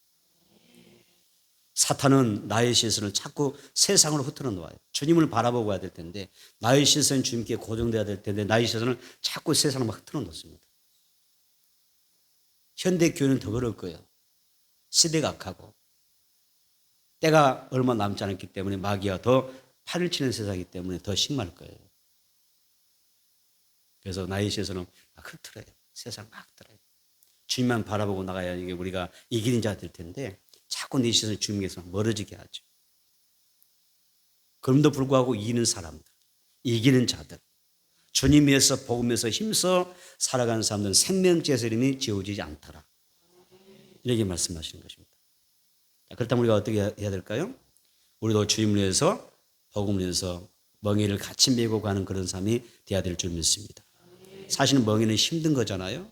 사탄은 나의 시선을 자꾸 세상으로 흐트러 놓아요. 주님을 바라보고 가야 될 텐데 나의 시선은 주님께 고정돼야 될 텐데 나의 시선을 자꾸 세상으로 막 흐트러 놓습니다. 현대 교회는 더 그럴 거예요. 시대가 악하고 때가 얼마 남지 않았기 때문에 마귀가 더 팔을 치는 세상이기 때문에 더 심할 거예요. 그래서 나의 시선은 막 흐트러요. 세상 막 흐트러요. 주님만 바라보고 나가야 이게 우리가 이기는 자가 될 텐데 자꾸 내 시선을 주님께서 멀어지게 하죠. 그럼에도 불구하고 이기는 사람들, 이기는 자들, 주님 위해서 복음에서 힘써 살아가는 사람들은 생명책에서 이름이 지워지지 않더라. 이렇게 말씀하시는 것입니다. 그렇다면 우리가 어떻게 해야 될까요? 우리도 주님을 위해서 복음을 위해서 멍에를 같이 메고 가는 그런 삶이 돼야 될 줄 믿습니다. 사실은 멍에는 힘든 거잖아요.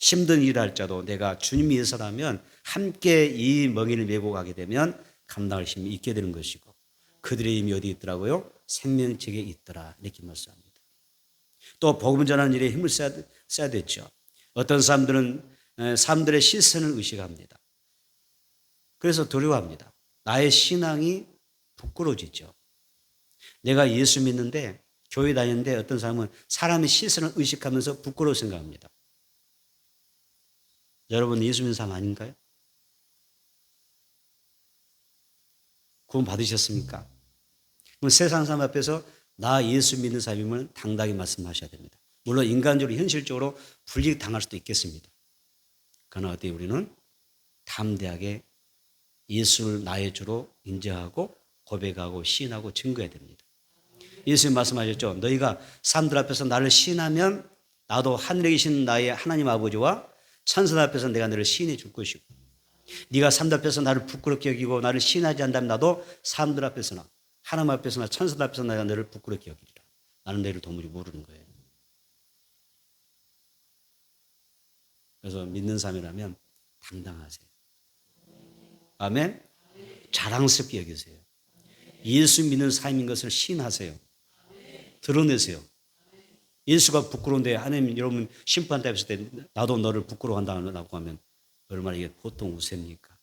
힘든 일을 할자도 내가 주님 위해서라면 함께 이 멍에를 메고 가게 되면 감당할 힘이 있게 되는 것이고 그들의 힘이 어디 있더라고요? 생명책에 있더라. 이렇게 말씀합니다. 또 복음 전하는 일에 힘을 써야 됐죠. 어떤 사람들은 사람들의 시선을 의식합니다. 그래서 두려워합니다. 나의 신앙이 부끄러워지죠. 내가 예수 믿는데 교회 다니는데 어떤 사람은 사람의 시선을 의식하면서 부끄러워 생각합니다. 여러분 예수 믿는 사람 아닌가요? 구원 받으셨습니까? 그럼 세상 사람 앞에서 나 예수 믿는 사람임을 당당히 말씀하셔야 됩니다. 물론 인간적으로 현실적으로 불이익당할 수도 있겠습니다. 그러나 어때 우리는 담대하게 예수를 나의 주로 인정하고 고백하고 시인하고 증거해야 됩니다. 예수님 말씀하셨죠. 너희가 사람들 앞에서 나를 시인하면 나도 하늘에 계신 나의 하나님 아버지와 천사들 앞에서 내가 너를 시인해 줄 것이고 네가 사람들 앞에서 나를 부끄럽게 여기고 나를 시인하지 않다면 나도 사람들 앞에서나 하나님 앞에서나 천사들 앞에서 내가 너를 부끄럽게 여기리라. 나는 너를 도무지 모르는 거예요. 그래서 믿는 사람이라면 당당하세요. 아멘. 자랑스럽게 여기세요. 예수 믿는 사람인 것을 시인하세요. 드러내세요. 예수가 부끄러운데 하나님 여러분 심판대 했을 때 나도 너를 부끄러워한다고 하면 얼마나 이게 보통 우셉니까?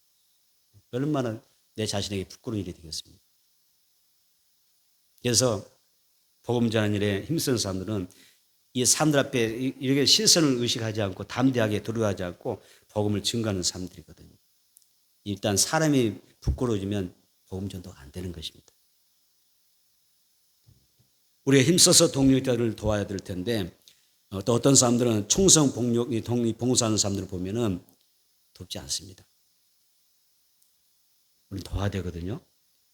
얼마나 내 자신에게 부끄러운 일이 되겠습니까? 그래서 복음 전하는 일에 힘쓰는 사람들은 이 사람들 앞에 이렇게 시선을 의식하지 않고 담대하게 두려워하지 않고 복음을 증거하는 사람들이거든요. 일단 사람이 부끄러워지면 복음 전도가 안 되는 것입니다. 우리가 힘써서 동력자들을 도와야 될 텐데 또 어떤 사람들은 충성, 복력, 봉사하는 사람들을 보면은 돕지 않습니다. 우리 도와야 되거든요.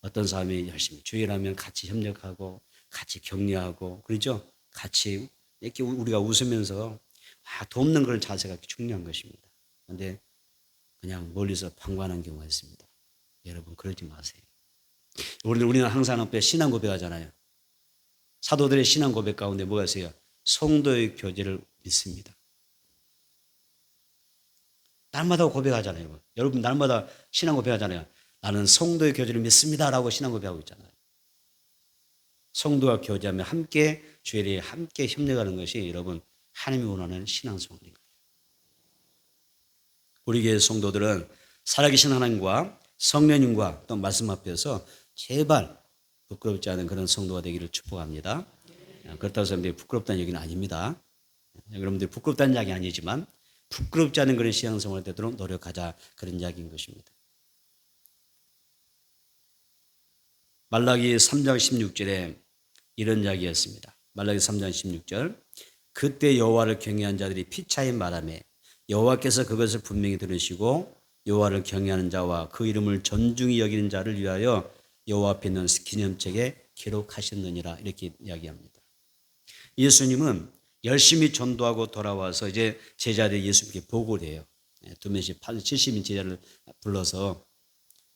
어떤 사람이 열심히 주일하면 같이 협력하고 같이 격려하고 그러죠. 같이 이렇게 우리가 웃으면서 돕는 그런 자세가 중요한 것입니다. 그런데 그냥 멀리서 방관하는 경우가 있습니다. 여러분 그러지 마세요. 우리는 항상 앞에 신앙 고백하잖아요. 사도들의 신앙 고백 가운데 뭐가 있어요? 성도의 교제를 믿습니다. 날마다 고백하잖아요. 여러분 날마다 신앙 고백하잖아요. 나는 성도의 교제를 믿습니다라고 신앙 고백하고 있잖아요. 성도와 교제하며 함께 주일에 함께 협력하는 것이 여러분 하나님이 원하는 신앙생활인 거예요. 우리 교회 성도들은 살아계신 하나님과 성령님과 또 말씀 앞에서 제발 부끄럽지 않은 그런 성도가 되기를 축복합니다. 그렇다고 해서 부끄럽다는 얘기는 아닙니다. 여러분들이 부끄럽다는 이야기 아니지만 부끄럽지 않은 그런 신앙생활이 되도록 노력하자 그런 이야기인 것입니다. 말라기 3장 16절에 이런 이야기였습니다. 말라기 3장 16절 그때 여호와를 경외한 자들이 피차인 바람에 여호와께서 그것을 분명히 들으시고 여호와를 경외하는 자와 그 이름을 존중히 여기는 자를 위하여 여호와 앞에 있는 기념책에 기록하셨느니라 이렇게 이야기합니다. 예수님은 열심히 전도하고 돌아와서 이제 제자들이 예수님께 보고를 해요. 두 명씩 70인 제자를 불러서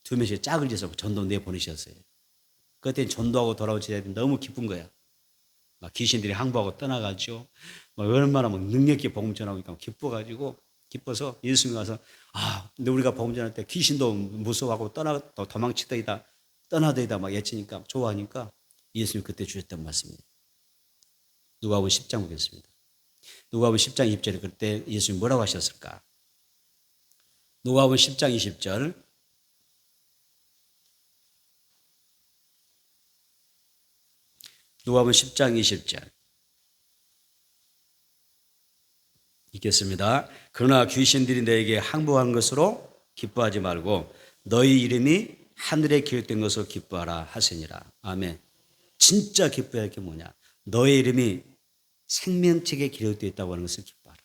두 명씩 짝을 지어서 전도 내보내셨어요. 그때 전도하고 돌아온 제자들이 너무 기쁜 거야. 막 귀신들이 항복하고 떠나가지고 막 얼마나 막 능력 있게 복음 전하고 기뻐서 예수님이 와서 근데 우리가 복음 전할 때 귀신도 무서워하고 도망치더이다 떠나더이다 막 외치니까 좋아하니까 예수님이 그때 주셨던 말씀이에요. 누가복음 10장 보겠습니다. 누가복음 10장 20절에 그때 예수님이 뭐라고 하셨을까? 누가복음 10장 20절 누가복음 10장 20절 읽겠습니다. 그러나 귀신들이 너에게 항복한 것으로 기뻐하지 말고 너희 이름이 하늘에 기록된 것으로 기뻐하라 하시니라. 아멘. 진짜 기뻐해야 할 게 뭐냐? 너의 이름이 생명책에 기록되어 있다고 하는 것을 기뻐하라.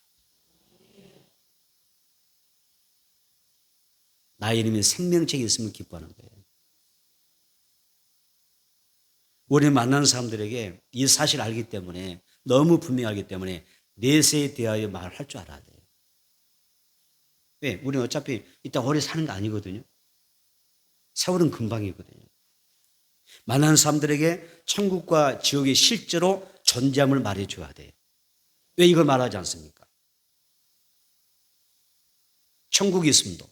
나의 이름이 생명책에 있으면 기뻐하는 거예요. 우리는 만나는 사람들에게 이 사실을 알기 때문에 너무 분명히 알기 때문에 내세에 대하여 말할 줄 알아야 돼요. 왜? 우리는 어차피 이따 오래 사는 거 아니거든요. 세월은 금방이거든요. 만나는 사람들에게 천국과 지옥이 실제로 존재함을 말해줘야 돼요. 왜 이걸 말하지 않습니까? 천국이 있음도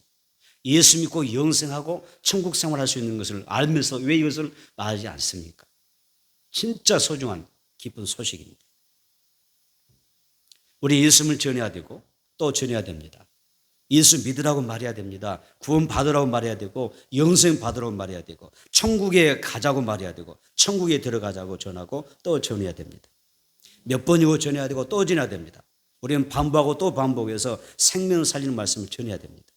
예수 믿고 영생하고 천국 생활할 수 있는 것을 알면서 왜 이것을 말하지 않습니까? 진짜 소중한 기쁜 소식입니다. 우리 예수님을 전해야 되고 또 전해야 됩니다. 예수 믿으라고 말해야 됩니다. 구원 받으라고 말해야 되고 영생 받으라고 말해야 되고 천국에 가자고 말해야 되고 천국에 들어가자고 전하고 또 전해야 됩니다. 몇 번이고 전해야 되고 또 전해야 됩니다. 우리는 반복하고 또 반복해서 생명을 살리는 말씀을 전해야 됩니다.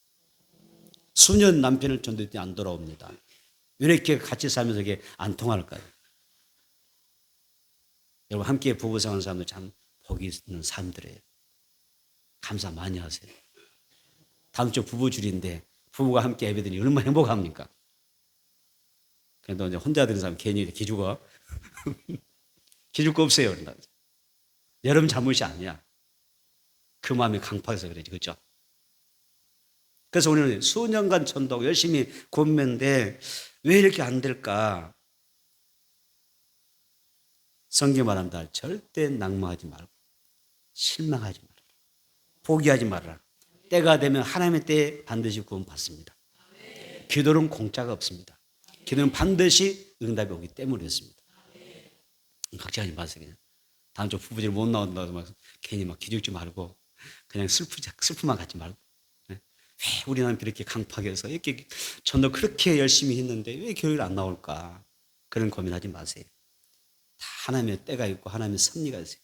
수년 남편을 전도했더니 안 돌아옵니다. 왜 이렇게 같이 살면서 이게 안 통할까요? 여러분 함께 부부생활하는 사람들 참 복이 있는 사람들이에요. 감사 많이 하세요. 다음 주 부부줄인데 부부가 함께 예배드리니 얼마나 행복합니까? 그런데 이제 혼자 드는 사람 괜히 기죽어. 기죽 거 없어요. 여러분 잘못이 아니야. 그 마음이 강팍해서 그러지, 그렇죠? 그래서 우리는 수년간 전도하고 열심히 곤면데 왜 이렇게 안 될까? 성경 말합니다. 절대 낙망하지 말고 실망하지 말아라. 포기하지 말아라. 때가 되면 하나님의 때에 반드시 구원 받습니다. 기도는 공짜가 없습니다. 기도는 반드시 응답이 오기 때문이었습니다. 걱정하지 마세요. 그냥 다음 주 부부들 못 나온다고 막 괜히 막 기죽지 말고 그냥 슬픔만 갖지 말고 왜 우리는 그렇게 강팍해서 이렇게 전도 그렇게 열심히 했는데 왜 교회를 안 나올까? 그런 고민하지 마세요. 다 하나님의 때가 있고 하나님의 섭리가 있어요.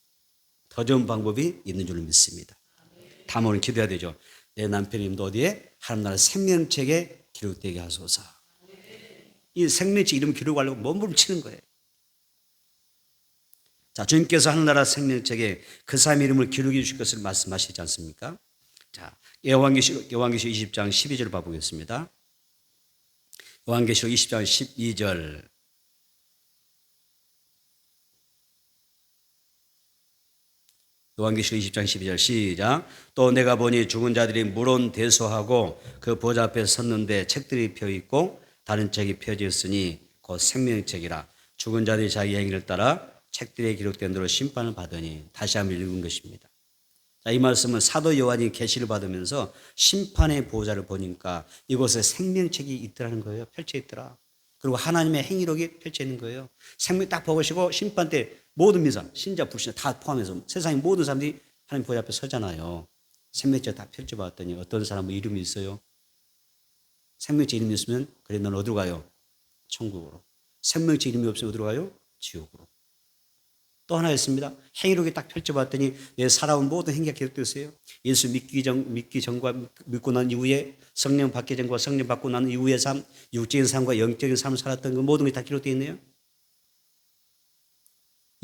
더 좋은 방법이 있는 줄 믿습니다. 다음 오늘 기도해야 되죠. 내 남편님도 어디에? 하나님 나라 생명책에 기록되게 하소서. 이 생명책 이름 기록하려고 몸부림치는 거예요. 자, 주님께서 하늘나라 생명책에 그 사람의 이름을 기록해 주실 것을 말씀하시지 않습니까? 자, 요한계시록 20장 12절을 봐보겠습니다. 요한계시록 20장 12절. 요한계시록 20장 12절 시작. 또 내가 보니 죽은 자들이 물론 대소하고 그 보좌 앞에 섰는데 책들이 펴 있고 다른 책이 펴져 있으니 곧 생명책이라. 죽은 자들이 자기 행위를 따라 책들에 기록된 대로 심판을 받으니. 다시 한번 읽은 것입니다. 자, 이 말씀은 사도 요한이 계시를 받으면서 심판의 보좌를 보니까 이곳에 생명책이 있더라는 거예요. 펼쳐 있더라. 그리고 하나님의 행위록이 펼쳐 있는 거예요. 생명 딱 보시고 심판 때 모든 민사, 신자, 불신자 다 포함해서 세상의 모든 사람들이 하나님 보좌 앞에 서잖아요. 생명책 다 펼쳐봤더니 어떤 사람은 이름이 있어요. 생명책 이름이 있으면 그래 넌 어디로 가요? 천국으로. 생명책 이름이 없으면 어디로 가요? 지옥으로. 또 하나 있습니다. 행위록이 딱 펼쳐봤더니 내 살아온 모든 행위가 기록되어 있어요. 예수 믿기 전과 믿고 난 이후에, 성령 받기 전과 성령 받고 난 이후의 삶, 육적인 삶과 영적인 삶을 살았던 그 모든 게 다 기록되어 있네요.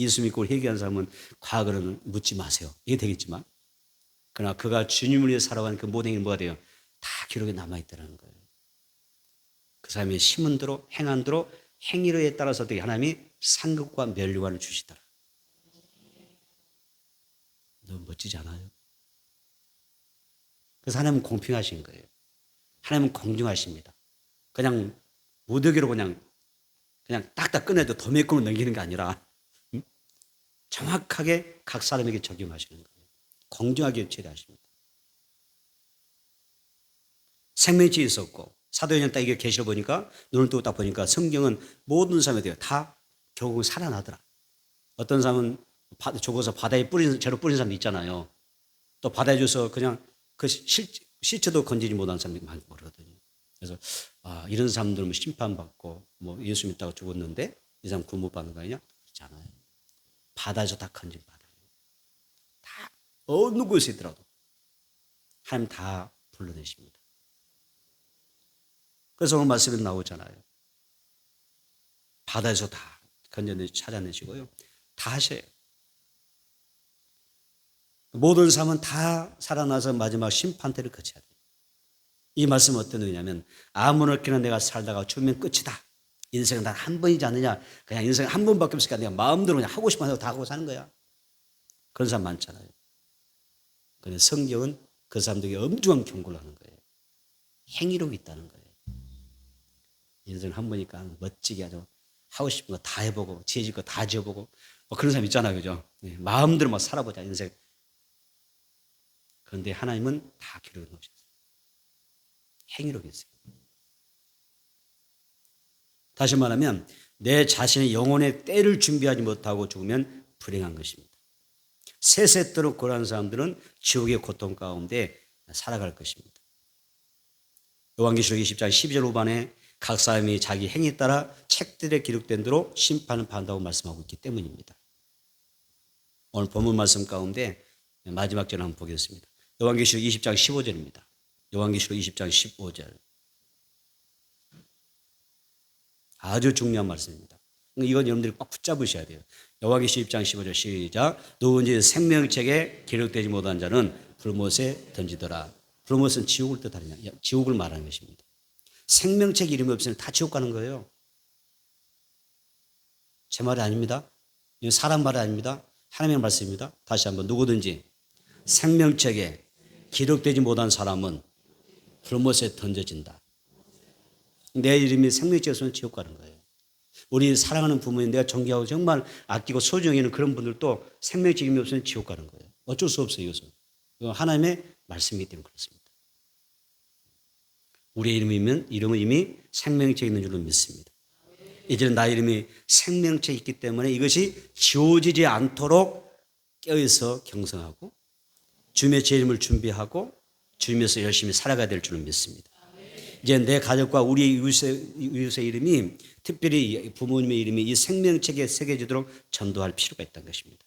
예수 믿고 회개한 사람은 과거는 묻지 마세요. 이게 되겠지만, 그러나 그가 주님을 위해 살아간 그 모든 행위는 뭐가 돼요? 다 기록에 남아있다는 거예요. 그 사람이 심은 대로 행한 대로 행위에 따라서 어떻게 하나님이 상급과 멸류관을 주시더라. 너무 멋지지 않아요? 그래서 하나님은 공평하신 거예요. 하나님은 공정하십니다. 그냥 무더기로 그냥 딱딱 꺼내도 도매금을 넘기는 게 아니라 정확하게 각 사람에게 적용하시는 거예요. 공정하게 처리하십니다. 생명책이 있었고 사도행전 딱 이게 계시를 보니까 눈을 뜨고 딱 보니까 성경은 모든 사람에 다 결국 살아나더라. 어떤 사람은 죽어서 바다에 재로 뿌린 사람도 있잖아요. 또 바다에 줘서 그냥 그 시체도 건지지 못한 사람이 많이 모르거든요. 그래서 이런 사람들은 심판받고 뭐 예수 믿다가 죽었는데 이 사람 구원 못 받는 거 아니냐? 그렇지 않아요. 바다에서 다 건진 바다예요. 다 어느 곳에 있더라도 하나님 다 불러내십니다. 그래서 오늘 말씀에 나오잖아요. 바다에서 다 찾아내시고요. 다 하셔요. 모든 삶은 다 살아나서 마지막 심판대를 거쳐야 돼요. 이 말씀은 어떤 의미냐면 아무렇게나 내가 살다가 죽으면 끝이다. 인생은 단 한 번이지 않느냐. 그냥 인생 한 번밖에 없으니까 내가 마음대로 그냥 하고 싶은 대로 다 하고 사는 거야. 그런 사람 많잖아요. 그런데 성경은 그 사람들에게 엄중한 경고를 하는 거예요. 행위록이 있다는 거예요. 인생 한 번이니까 멋지게 아주 하고 싶은 거 다 해보고 지어질 거 다 지어보고 뭐 그런 사람 있잖아요. 그죠? 마음대로 막 살아보자 인생. 그런데 하나님은 다 기록해 놓으셨어요. 행위록이 있어요. 다시 말하면 내 자신의 영혼의 때를 준비하지 못하고 죽으면 불행한 것입니다. 세세토록 고난하는 사람들은 지옥의 고통 가운데 살아갈 것입니다. 요한계시록 20장 12절 후반에 각 사람이 자기 행위에 따라 책들에 기록된 대로 심판을 받는다고 말씀하고 있기 때문입니다. 오늘 본문 말씀 가운데 마지막 절 한번 보겠습니다. 요한계시록 20장 15절입니다. 요한계시록 20장 15절. 아주 중요한 말씀입니다. 이건 여러분들이 꼭 붙잡으셔야 돼요. 요한계시록 20장 15절 시작. 누구든지 생명책에 기록되지 못한 자는 불못에 던지더라. 불못은 지옥을 뜻하느냐? 지옥을 말하는 것입니다. 생명책 이름이 없으면 다 지옥 가는 거예요. 제 말이 아닙니다. 이건 사람 말이 아닙니다. 하나님의 말씀입니다. 다시 한번 누구든지 생명책에 기록되지 못한 사람은 불못에 던져진다. 내 이름이 생명책에 없으면 지옥 가는 거예요. 우리 사랑하는 부모님, 내가 존경하고 정말 아끼고 소중히 여기는 그런 분들도 생명책 이름이 없으면 지옥 가는 거예요. 어쩔 수 없어요. 이것은. 이건 하나님의 말씀이기 때문에 그렇습니다. 우리의 이름은 이미 생명책에 있는 줄로 믿습니다. 이제는 나의 이름이 생명책에 있기 때문에 이것이 지워지지 않도록 깨어서 경성하고 주님의 제 이름을 준비하고 주님에서 열심히 살아가야 될 줄로 믿습니다. 이제 내 가족과 우리 이웃의 이름이 특별히 부모님의 이름이 이 생명책에 새겨지도록 전도할 필요가 있다는 것입니다.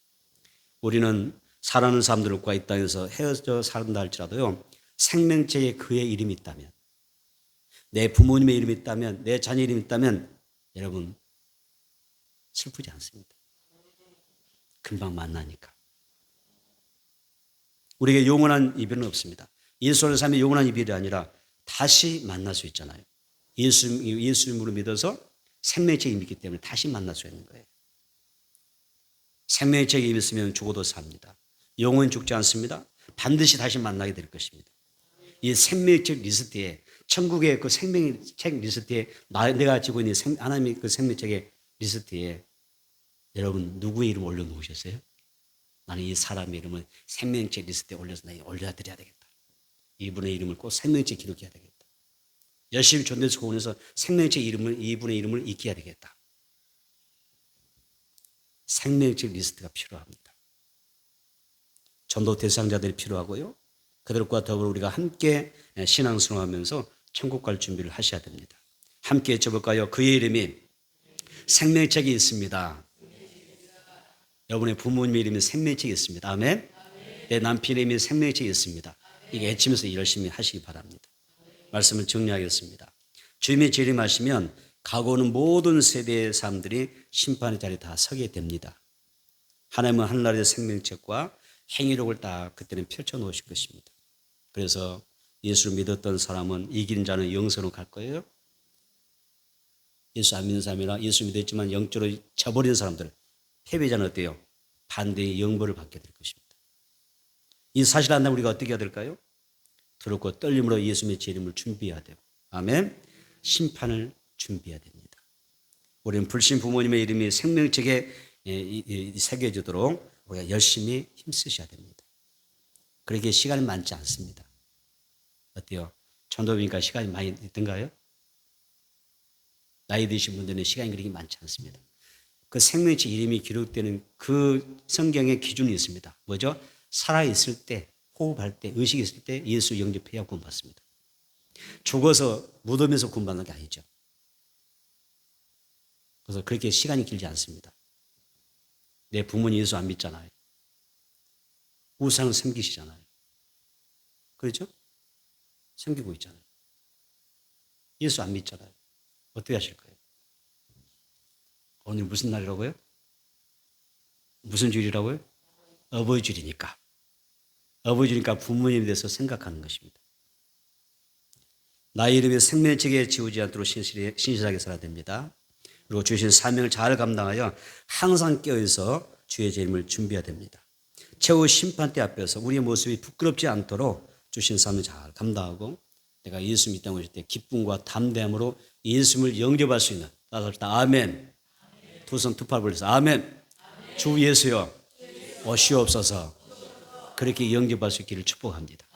우리는 사랑하는 사람들과 이 땅에서 헤어져 산다 할지라도요. 생명책에 그의 이름이 있다면 내 부모님의 이름이 있다면 내 자녀 이름이 있다면 여러분 슬프지 않습니다. 금방 만나니까. 우리에게 영원한 이별은 없습니다. 예수를 삶의 영원한 이별이 아니라 다시 만날 수 있잖아요. 예수님으로 믿어서 생명의 책임이 있기 때문에 다시 만날 수 있는 거예요. 생명의 책임이 있으면 죽어도 삽니다. 영원히 죽지 않습니다. 반드시 다시 만나게 될 것입니다. 이 생명의 책 리스트에, 천국의 그 생명의 책 리스트에, 내가 가지고 있는 하나님의 그 생명의 책의 리스트에 여러분 누구의 이름 올려놓으셨어요? 나는 이 사람의 이름을 생명의 책 리스트에 올려야 드려야 되겠다. 이분의 이름을 꼭 생명의 책에 기록해야 되겠다. 열심히 전도해서 고원해서 생명의 책 이름을, 이분의 이름을 익혀야 되겠다. 생명의 책 리스트가 필요합니다. 전도 대상자들이 필요하고요. 그들과 더불어 우리가 함께 신앙생활하면서 천국 갈 준비를 하셔야 됩니다. 함께 외쳐볼까요? 그의 이름이 생명의 책이 있습니다. 여러분의 부모님의 이름이 생명의 책이 있습니다. 아멘. 내 남편의 이름이 생명의 책이 있습니다. 이게 외치면서 열심히 하시기 바랍니다. 말씀을 정리하겠습니다. 주님이 재림하시면 가고는 모든 세대의 사람들이 심판의 자리에 다 서게 됩니다. 하나님은 하늘나라의 생명책과 행위록을 다 그때는 펼쳐놓으실 것입니다. 그래서 예수를 믿었던 사람은 이기는 자는 영생으로 갈 거예요. 예수 안 믿는 사람이나 예수 믿었지만 영적으로 쳐버린 사람들, 패배자는 어때요? 반대의 영벌을 받게 될 것입니다. 이 사실을 안다면 우리가 어떻게 해야 될까요? 두렵고 떨림으로 예수님의 재림을 준비해야 돼요. 아멘. 심판을 준비해야 됩니다. 우리는 불신 부모님의 이름이 생명책에 새겨지도록 우리가 열심히 힘쓰셔야 됩니다. 그렇게 시간이 많지 않습니다. 어때요? 전도비니까 시간이 많이 있던가요? 나이 드신 분들은 시간이 그렇게 많지 않습니다. 그 생명책 이름이 기록되는 그 성경의 기준이 있습니다. 뭐죠? 살아있을 때, 호흡할 때, 의식이 있을 때 예수 영접해야 구원받습니다. 죽어서 무덤에서 구원받는 게 아니죠. 그래서 그렇게 시간이 길지 않습니다. 내 부모님 예수 안 믿잖아요. 우상을 섬기시잖아요. 그렇죠? 섬기고 있잖아요. 예수 안 믿잖아요. 어떻게 하실 거예요? 오늘 무슨 날이라고요? 무슨 주일이라고요? 어버이 주일이니까. 어버이 주일이니까 부모님에 대해서 생각하는 것입니다. 나의 이름에 생명의 책에 지우지 않도록 신실하게 살아야 됩니다. 그리고 주신 사명을 잘 감당하여 항상 깨어있어 주의 재림을 준비해야 됩니다. 최후 심판대 앞에서 우리의 모습이 부끄럽지 않도록 주신 사명을 잘 감당하고 내가 예수 믿다고 하실 때 기쁨과 담대함으로 예수님을 영접할 수 있는 따라서 아멘. 두 손 두 팔 벌려서 아멘. 주 예수여 오시옵소서. 그렇게 영접할 수 있기를 축복합니다.